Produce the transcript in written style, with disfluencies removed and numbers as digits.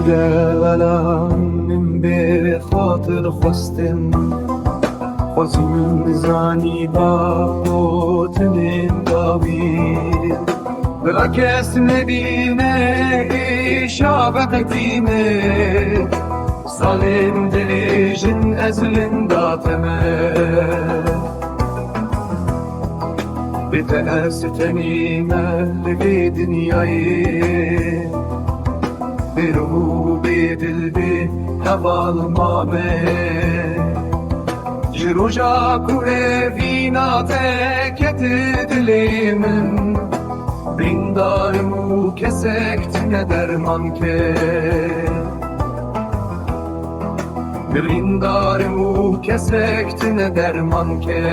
delala min bê xatir xwestin xwezî nizanîba gotinên dawî Bila kes nebîne êşa veqetînê Salên dirêjin ezlin da tenê Bite'esteni'me li dinyayê Birû dilê heval mame Ji roja ku evîna veqetî dilê min Birîndar û kesek tenê derman ke Birîndar û kesek tenê derman ke